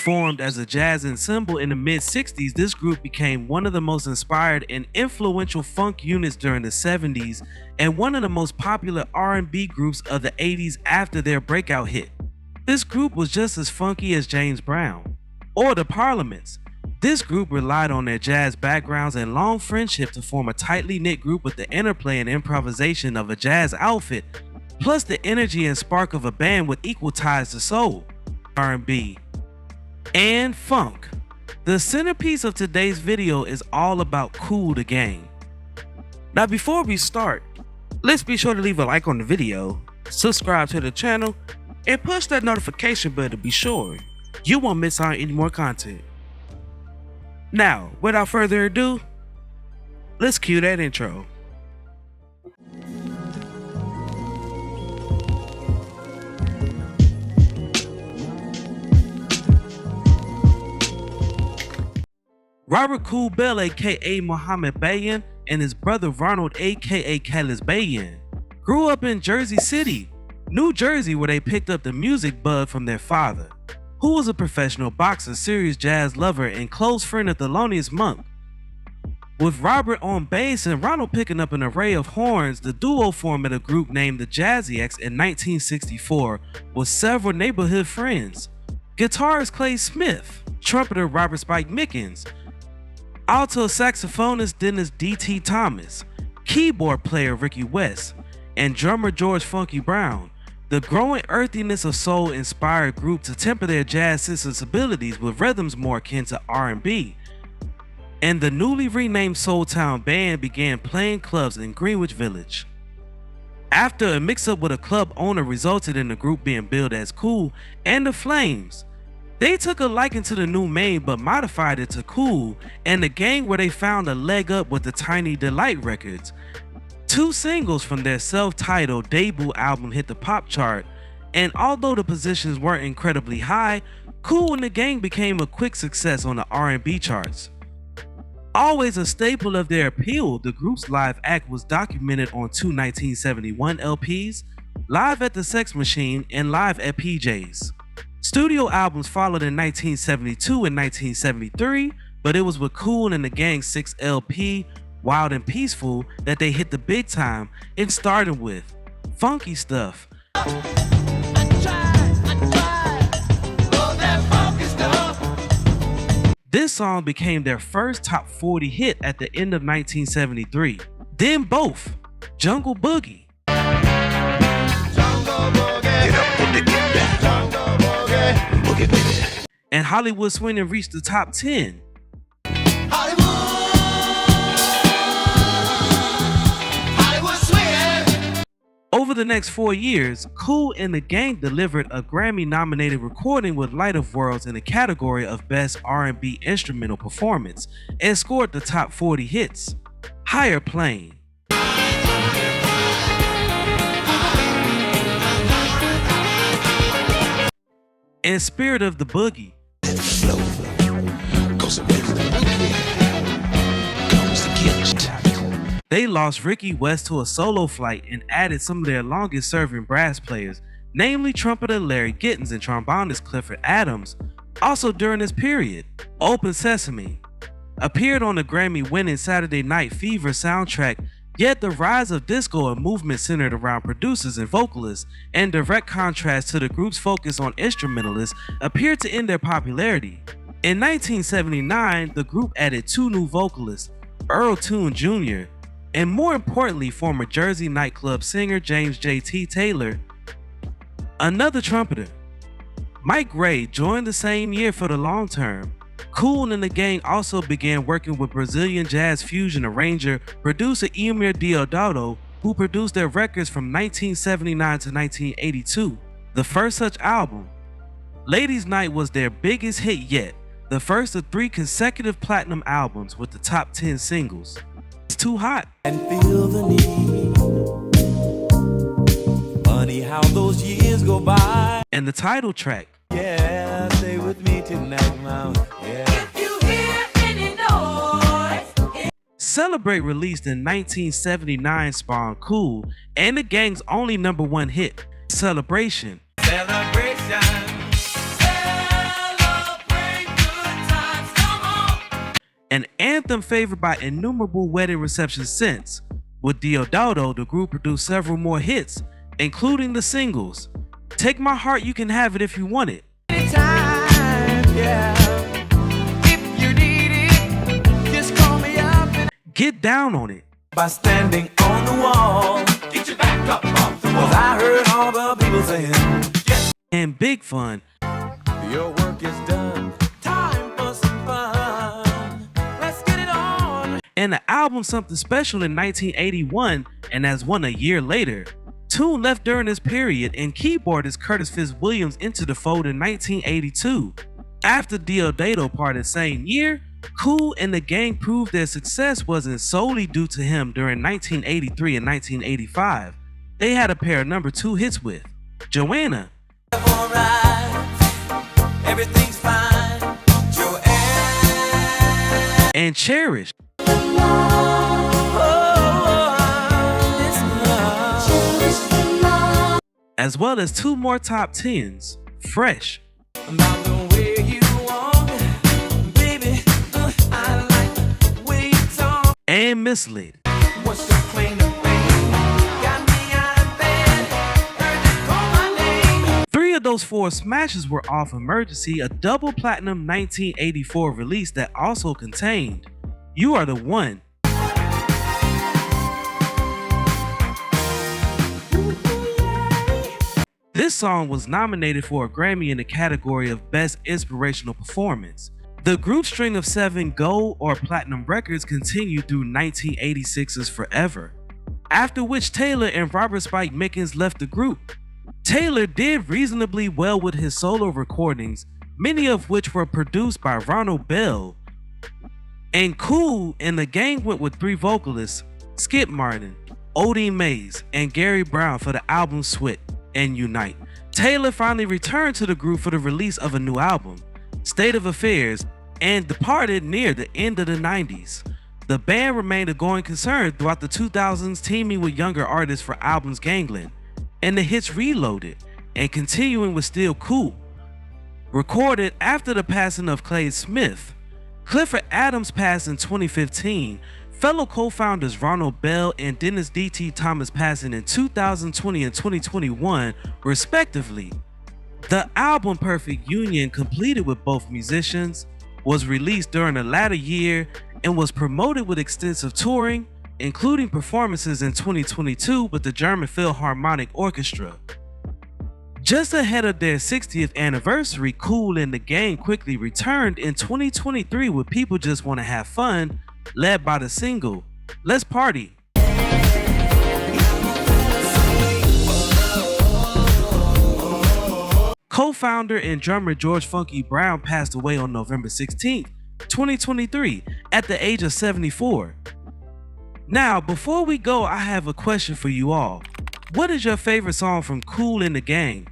Formed as a jazz ensemble in the mid-60s, this group became one of the most inspired and influential funk units during the 70s and one of the most popular R&B groups of the 80s after their breakout hit. This group was just as funky as James Brown or the Parliaments. This group relied on their jazz backgrounds and long friendship to form a tightly knit group with the interplay and improvisation of a jazz outfit, plus the energy and spark of a band with equal ties to soul, R&B, and funk. The centerpiece of today's video is all about Kool the Gang. Now before we start, let's be sure to leave a like on the video, subscribe to the channel, and push that notification bell to be sure you won't miss out on any more content. Now, without further ado, let's cue that intro. Robert Kool Bell aka Mohammed Bayan and his brother Ronald aka Kalis Bayan grew up in Jersey City, New Jersey, where they picked up the music bug from their father, who was a professional boxer, serious jazz lover, and close friend of Thelonious Monk. With Robert on bass and Ronald picking up an array of horns, the duo formed a group named the Jazzy-X in 1964 with several neighborhood friends: guitarist Clay Smith, trumpeter Robert Spike Mickens, alto saxophonist Dennis D.T. Thomas, keyboard player Ricky West, and drummer George Funky Brown. The growing earthiness of soul inspired group to temper their jazz sensibilities with rhythms more akin to R&B, and the newly renamed Soul Town band began playing clubs in Greenwich Village. After a mix-up with a club owner resulted in the group being billed as Kool and the Flames, they took a liking to the new name but modified it to Kool and the Gang, where they found a leg up with the Tiny Delight records. Two singles from their self-titled debut album hit the pop chart, and although the positions weren't incredibly high, Kool and the Gang became a quick success on the R&B charts. Always a staple of their appeal, the group's live act was documented on two 1971 LPs, Live at the Sex Machine and Live at PJ's. Studio albums followed in 1972 and 1973, but it was with Kool and the Gang's 6th LP, Wild and Peaceful, that they hit the big time and started with Funky Stuff. This song became their first top 40 hit at the end of 1973. Then both Jungle Boogie and Hollywood Swingin' reached the top 10. Over the next 4 years, Kool and the Gang delivered a Grammy-nominated recording with Light of Worlds in the category of Best R&B Instrumental Performance and scored the top 40 hits. Higher Plane, and Spirit of the Boogie. They lost Ricky West to a solo flight and added some of their longest serving brass players, namely trumpeter Larry Gittins and trombonist Clifford Adams. Also during this period, Open Sesame appeared on the Grammy-winning Saturday Night Fever soundtrack, yet the rise of disco, a movement centered around producers and vocalists, in direct contrast to the group's focus on instrumentalists, appeared to end their popularity. In 1979, the group added two new vocalists, Earl Toon Jr., and more importantly, former Jersey nightclub singer James J.T. Taylor. Another trumpeter, Mike Ray, joined the same year for the long term. Kool and the Gang also began working with Brazilian jazz fusion arranger, producer Eumir Deodato, who produced their records from 1979 to 1982. The first such album, Ladies' Night, was their biggest hit yet, the first of 3 consecutive platinum albums with the top 10 singles. It's Too Hot, and feel the need. Funny how those years go by. And the title track, Yeah, stay with me tonight, mom. Yeah. If you hear any noise, Celebrate, released in 1979, spawned Kool and the Gang's only #1 hit, Celebration. Celebration. an anthem favored by innumerable wedding receptions since. With Deodato, the group produced several more hits, including the singles Take My Heart, You Can Have It If You Want It, Anytime, yeah. If you need it, just call me up and Get Down on It, by standing on the wall. Get your back up off the wall. 'Cause I heard all the people saying, and Big Fun. your work is done. Time for some fun. Let's get it on. And the album Something Special in 1981, and as one a year later. Tune left during this period, and keyboardist Curtis Fitzwilliams entered the fold in 1982. After Deodato parted same year, Kool and the gang proved their success wasn't solely due to him during 1983 and 1985. They had a pair of #2 hits with Joanna Alright, everything's fine. Joanne. and Cherish, as well as 2 more top 10s, Fresh About the way you walk, baby, I like the way you talk. and Misled. What's your claim to fame? Got me out of bed, heard you call my name. 3 of those 4 smashes were off Emergency, a double platinum 1984 release that also contained You Are the One. This song was nominated for a Grammy in the category of Best Inspirational Performance. The group's string of 7 gold or platinum records continued through 1986's Forever, after which Taylor and Robert Spike Mickens left the group. Taylor did reasonably well with his solo recordings, many of which were produced by Ronald Bell. And Kool and the gang went with 3 vocalists, Skip Martin, Odie Mays, and Gary Brown for the album Swit and Unite. Taylor finally returned to the group for the release of a new album, State of Affairs, and departed near the end of the 90s. The band remained a going concern throughout the 2000s, teaming with younger artists for albums Gangland and the hits Reloaded, and continuing with Still Cool. Recorded after the passing of Clay Smith. Clifford Adams passed in 2015, fellow co-founders Ronald Bell and Dennis D.T. Thomas passing in 2020 and 2021, respectively. The album Perfect Union, completed with both musicians, was released during the latter year and was promoted with extensive touring, including performances in 2022 with the German Philharmonic Orchestra. Just ahead of their 60th anniversary, Kool and the gang quickly returned in 2023 with People Just Wanna Have Fun, led by the single Let's Party. Co-founder and drummer George Funky Brown passed away on November 16, 2023 at the age of 74. Now, before we go, I have a question for you all. What is your favorite song from Kool and the Gang?